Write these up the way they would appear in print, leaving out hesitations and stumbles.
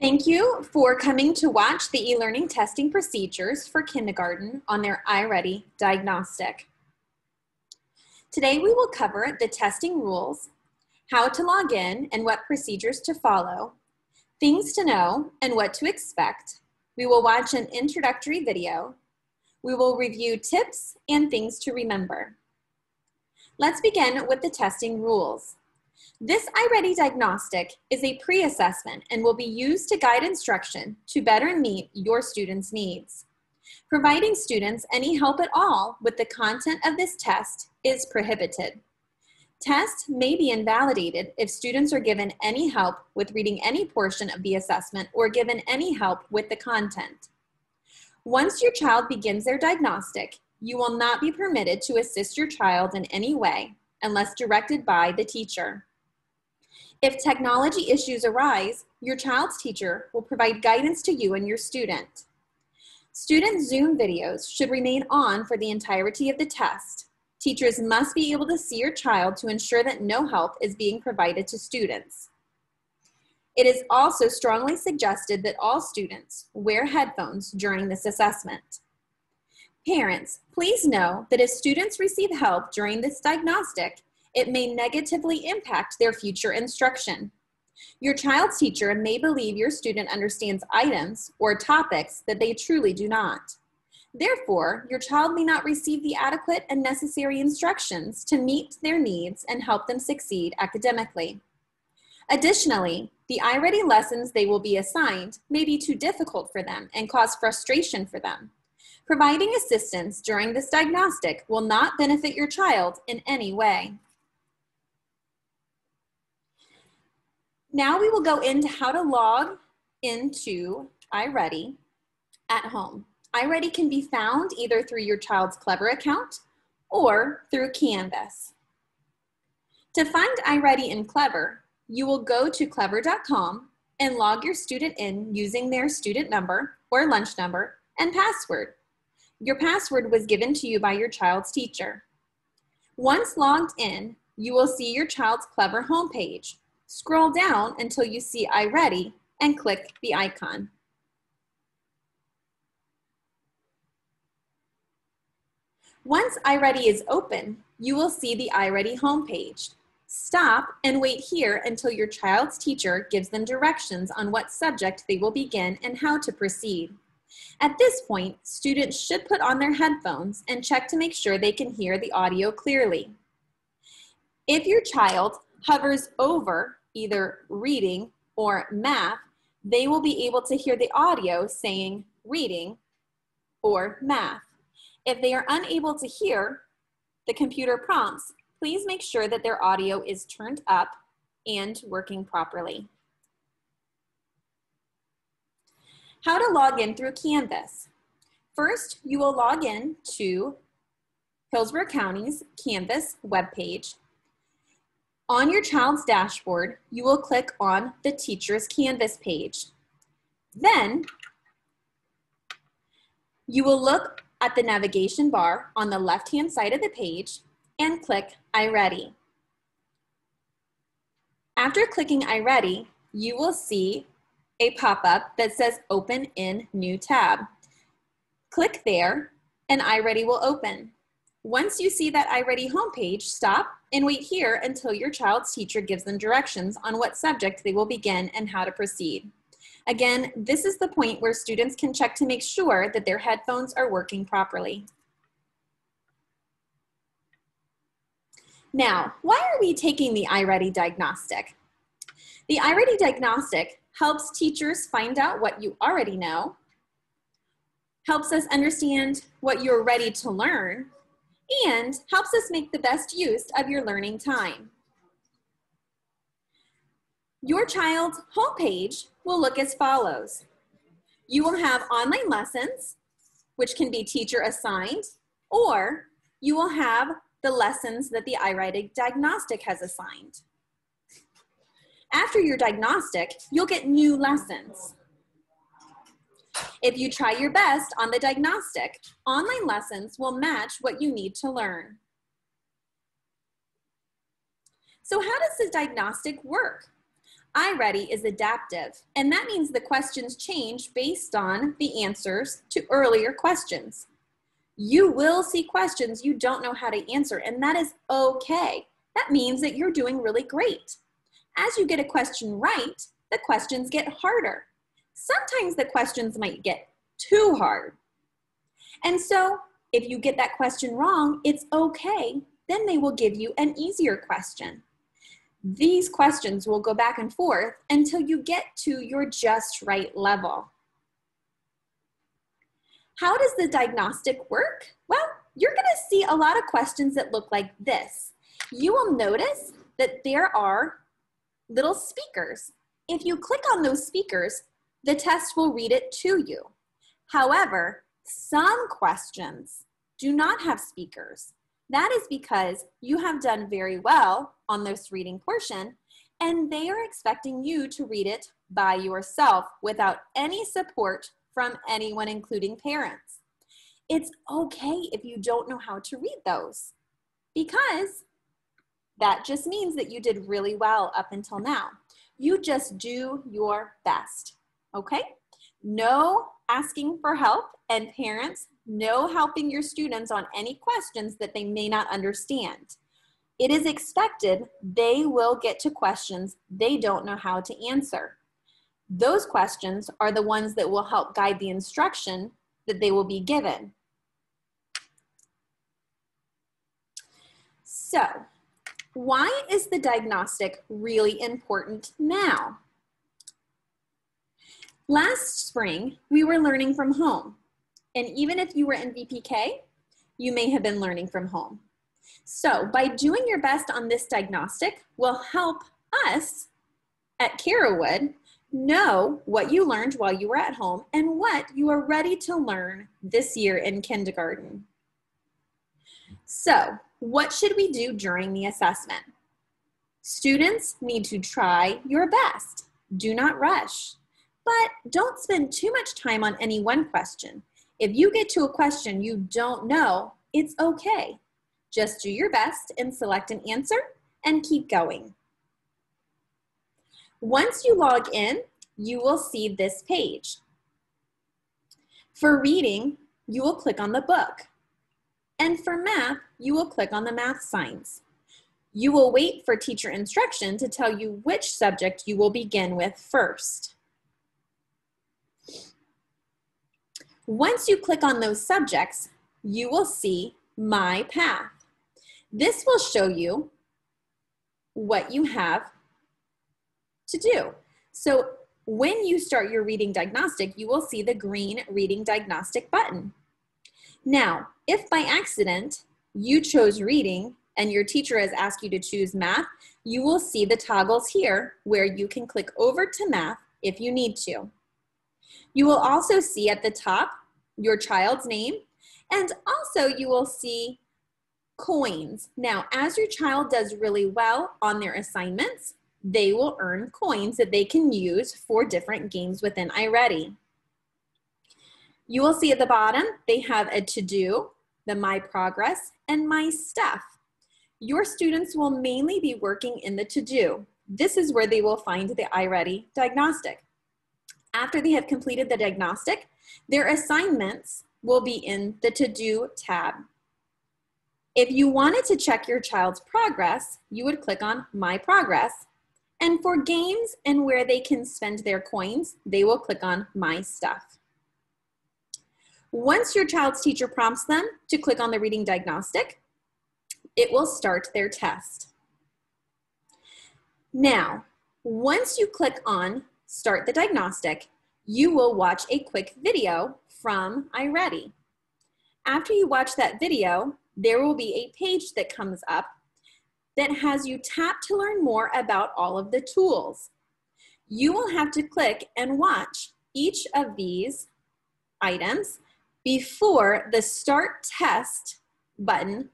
Thank you for coming to watch the e-learning testing procedures for kindergarten on their iReady Diagnostic. Today we will cover the testing rules, how to log in and what procedures to follow, things to know and what to expect. We will watch an introductory video. We will review tips and things to remember. Let's begin with the testing rules. This iReady Diagnostic is a pre-assessment and will be used to guide instruction to better meet your students' needs. Providing students any help at all with the content of this test is prohibited. Tests may be invalidated if students are given any help with reading any portion of the assessment or given any help with the content. Once your child begins their diagnostic, you will not be permitted to assist your child in any way unless directed by the teacher. If technology issues arise, your child's teacher will provide guidance to you and your student. Student Zoom videos should remain on for the entirety of the test. Teachers must be able to see your child to ensure that no help is being provided to students. It is also strongly suggested that all students wear headphones during this assessment. Parents, please know that if students receive help during this diagnostic, it may negatively impact their future instruction. Your child's teacher may believe your student understands items or topics that they truly do not. Therefore, your child may not receive the adequate and necessary instructions to meet their needs and help them succeed academically. Additionally, the iReady lessons they will be assigned may be too difficult for them and cause frustration for them. Providing assistance during this diagnostic will not benefit your child in any way. Now we will go into how to log into iReady at home. iReady can be found either through your child's Clever account or through Canvas. To find iReady in Clever, you will go to clever.com and log your student in using their student number or lunch number and password. Your password was given to you by your child's teacher. Once logged in, you will see your child's Clever homepage. Scroll down until you see iReady and click the icon. Once iReady is open, you will see the iReady homepage. Stop and wait here until your child's teacher gives them directions on what subject they will begin and how to proceed. At this point, students should put on their headphones and check to make sure they can hear the audio clearly. If your child hovers over either reading or math, they will be able to hear the audio saying reading or math. If they are unable to hear the computer prompts, please make sure that their audio is turned up and working properly. How to log in through Canvas. First, you will log in to Hillsborough County's Canvas webpage. On your child's dashboard, you will click on the Teacher's Canvas page. Then, you will look at the navigation bar on the left-hand side of the page and click iReady. After clicking iReady, you will see a pop-up that says Open in New Tab. Click there and iReady will open. Once you see that iReady homepage, stop and wait here until your child's teacher gives them directions on what subject they will begin and how to proceed. Again, this is the point where students can check to make sure that their headphones are working properly. Now, why are we taking the iReady Diagnostic? The iReady Diagnostic helps teachers find out what you already know, helps us understand what you're ready to learn, and helps us make the best use of your learning time. Your child's homepage will look as follows. You will have online lessons, which can be teacher assigned, or you will have the lessons that the iReady Diagnostic has assigned. After your diagnostic, you'll get new lessons. If you try your best on the diagnostic, online lessons will match what you need to learn. So how does the diagnostic work? iReady is adaptive, and that means the questions change based on the answers to earlier questions. You will see questions you don't know how to answer, and that is okay. That means that you're doing really great. As you get a question right, the questions get harder. Sometimes the questions might get too hard. And so if you get that question wrong, it's okay. Then they will give you an easier question. These questions will go back and forth until you get to your just right level. How does the diagnostic work? Well, you're going to see a lot of questions that look like this. You will notice that there are little speakers. If you click on those speakers, the test will read it to you. However, some questions do not have speakers. That is because you have done very well on this reading portion, and they are expecting you to read it by yourself without any support from anyone, including parents. It's okay if you don't know how to read those, because that just means that you did really well up until now. You just do your best, okay? No asking for help, and parents, no helping your students on any questions that they may not understand. It is expected they will get to questions they don't know how to answer. Those questions are the ones that will help guide the instruction that they will be given. So, why is the diagnostic really important now? Last spring, we were learning from home. And even if you were in VPK, you may have been learning from home. So by doing your best on this diagnostic will help us at Carrollwood know what you learned while you were at home and what you are ready to learn this year in kindergarten. So what should we do during the assessment? Students need to try your best. Do not rush, but don't spend too much time on any one question. If you get to a question you don't know, it's okay. Just do your best and select an answer and keep going. Once you log in, you will see this page. For reading, you will click on the book. And for math, you will click on the math signs. You will wait for teacher instruction to tell you which subject you will begin with first. Once you click on those subjects, you will see My Path. This will show you what you have to do. So when you start your reading diagnostic, you will see the green reading diagnostic button. Now, if by accident you chose reading and your teacher has asked you to choose math, you will see the toggles here where you can click over to math if you need to. You will also see at the top your child's name, and also you will see coins. Now, as your child does really well on their assignments, they will earn coins that they can use for different games within iReady. You will see at the bottom, they have a to-do, the My Progress, and My Stuff. Your students will mainly be working in the to-do. This is where they will find the iReady Diagnostic. After they have completed the diagnostic, their assignments will be in the to-do tab. If you wanted to check your child's progress, you would click on My Progress. And for games and where they can spend their coins, they will click on My Stuff. Once your child's teacher prompts them to click on the reading diagnostic, it will start their test. Now, once you click on Start the Diagnostic, you will watch a quick video from iReady. After you watch that video, there will be a page that comes up that has you tap to learn more about all of the tools. You will have to click and watch each of these items before the Start Test button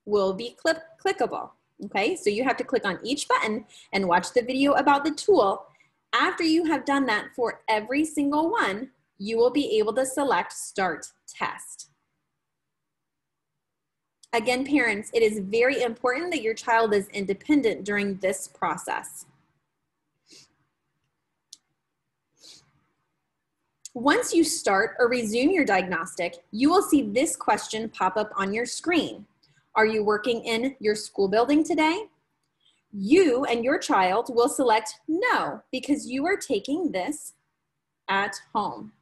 will be clickable. Okay, so you have to click on each button and watch the video about the tool. After you have done that for every single one, you will be able to select Start Test. Again, parents, it is very important that your child is independent during this process. Once you start or resume your diagnostic, you will see this question pop up on your screen. Are you working in your school building today? You and your child will select no because you are taking this at home.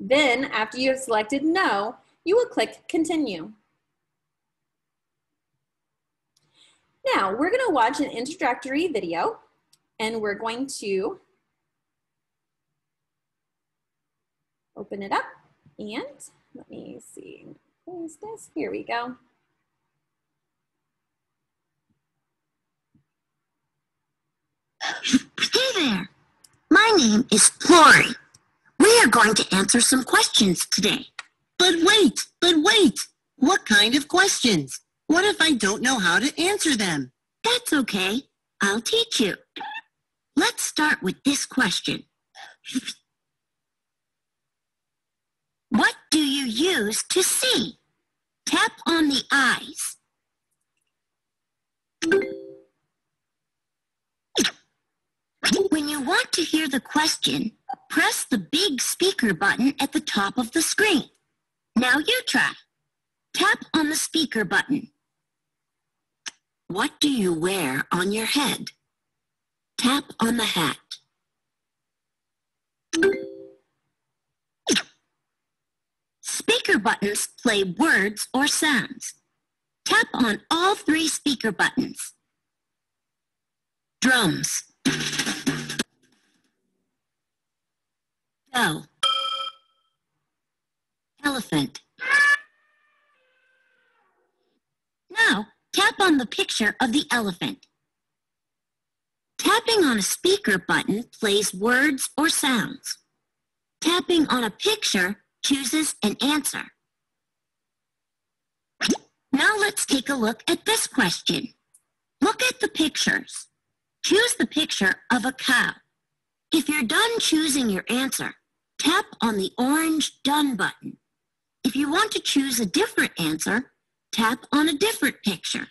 Then, after you have selected no, you will click continue. Now, we're going to watch an introductory video, and we're going to open it up, and let me see, where is this? Here we go. Hey there, my name is Lori. We are going to answer some questions today. But wait, what kind of questions? What if I don't know how to answer them? That's okay, I'll teach you. Let's start with this question. What do you use to see? Tap on the eyes. When you want to hear the question, press the big speaker button at the top of the screen. Now you try. Tap on the speaker button. What do you wear on your head? Tap on the hat. Speaker buttons play words or sounds. Tap on all 3 speaker buttons. Drums. Go. Elephant. Now, tap on the picture of the elephant. Tapping on a speaker button plays words or sounds. Tapping on a picture chooses an answer. Now let's take a look at this question. Look at the pictures. Choose the picture of a cow. If you're done choosing your answer, tap on the orange Done button. If you want to choose a different answer, tap on a different picture.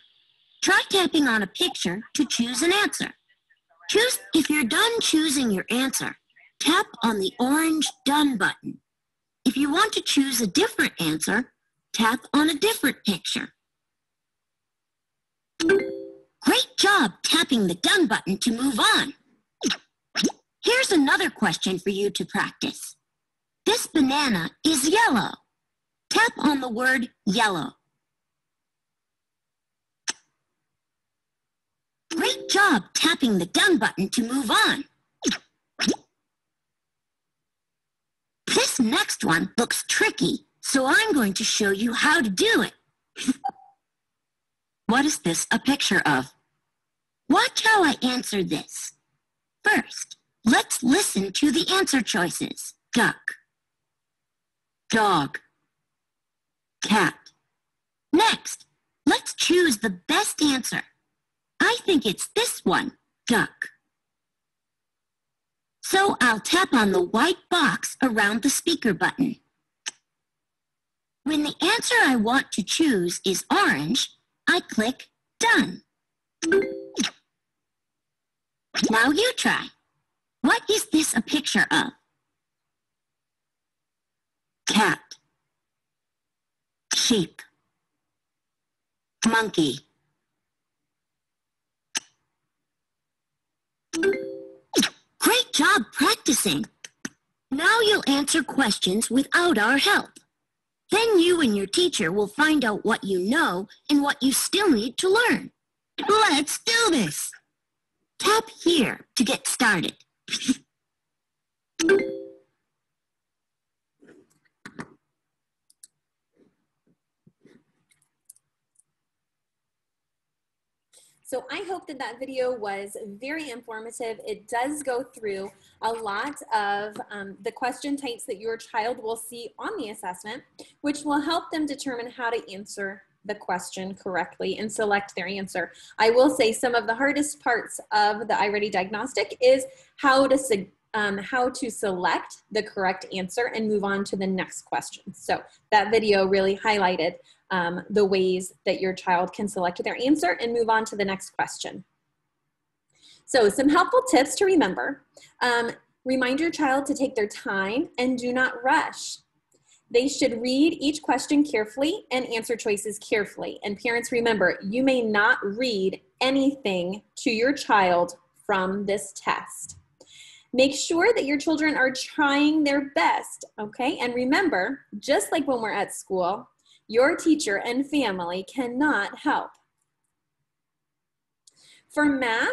Try tapping on a picture to choose an answer. If you're done choosing your answer, tap on the orange Done button. If you want to choose a different answer, tap on a different picture. Great job tapping the Done button to move on. Here's another question for you to practice. This banana is yellow. Tap on the word yellow. Great job tapping the Done button to move on. This next one looks tricky, so I'm going to show you how to do it. What is this a picture of? Watch how I answer this. First, let's listen to the answer choices. Duck, dog, cat. Next, let's choose the best answer. I think it's this one, duck. So I'll tap on the white box around the speaker button. When the answer I want to choose is orange, I click Done. Now you try. What is this a picture of? Cat, sheep, monkey. Great job practicing. Now you'll answer questions without our help. Then you and your teacher will find out what you know and what you still need to learn. Let's do this. Tap here to get started. So I hope that that video was very informative. It does go through a lot of the question types that your child will see on the assessment, which will help them determine how to answer the question correctly and select their answer. I will say some of the hardest parts of the iReady Diagnostic is how to select the correct answer and move on to the next question. So that video really highlighted the ways that your child can select their answer and move on to the next question. So some helpful tips to remember. Remind your child to take their time and do not rush. They should read each question carefully and answer choices carefully. And parents, remember, you may not read anything to your child from this test. Make sure that your children are trying their best, okay? And remember, just like when we're at school, your teacher and family cannot help. For math,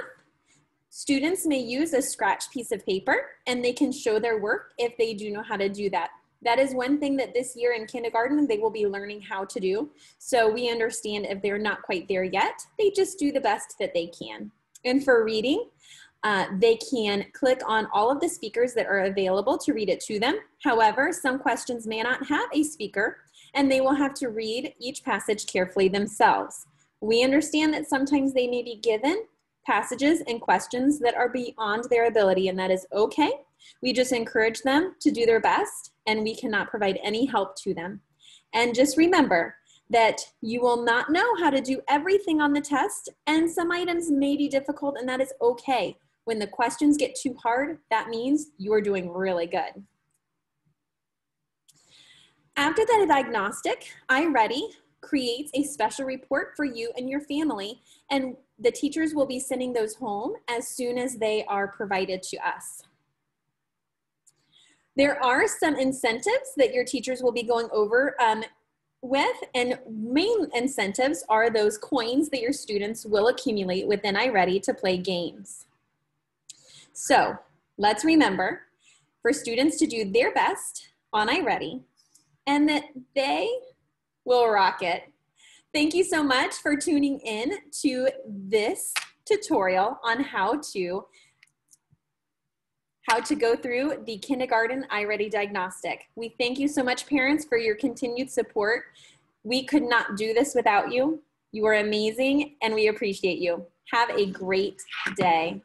students may use a scratch piece of paper and they can show their work if they do know how to do that. That is one thing that this year in kindergarten, they will be learning how to do. So we understand if they're not quite there yet, they just do the best that they can. And for reading, they can click on all of the speakers that are available to read it to them. However, some questions may not have a speaker, and they will have to read each passage carefully themselves. We understand that sometimes they may be given passages and questions that are beyond their ability, and that is okay. We just encourage them to do their best, and we cannot provide any help to them. And just remember that you will not know how to do everything on the test, and some items may be difficult, and that is okay. When the questions get too hard, that means you are doing really good. After the diagnostic, iReady creates a special report for you and your family, and the teachers will be sending those home as soon as they are provided to us. There are some incentives that your teachers will be going over with, and main incentives are those coins that your students will accumulate within iReady to play games. So let's remember for students to do their best on iReady and that they will rock it. Thank you so much for tuning in to this tutorial on how to go through the kindergarten iReady Diagnostic. We thank you so much, parents, for your continued support. We could not do this without you. You are amazing, and we appreciate you. Have a great day.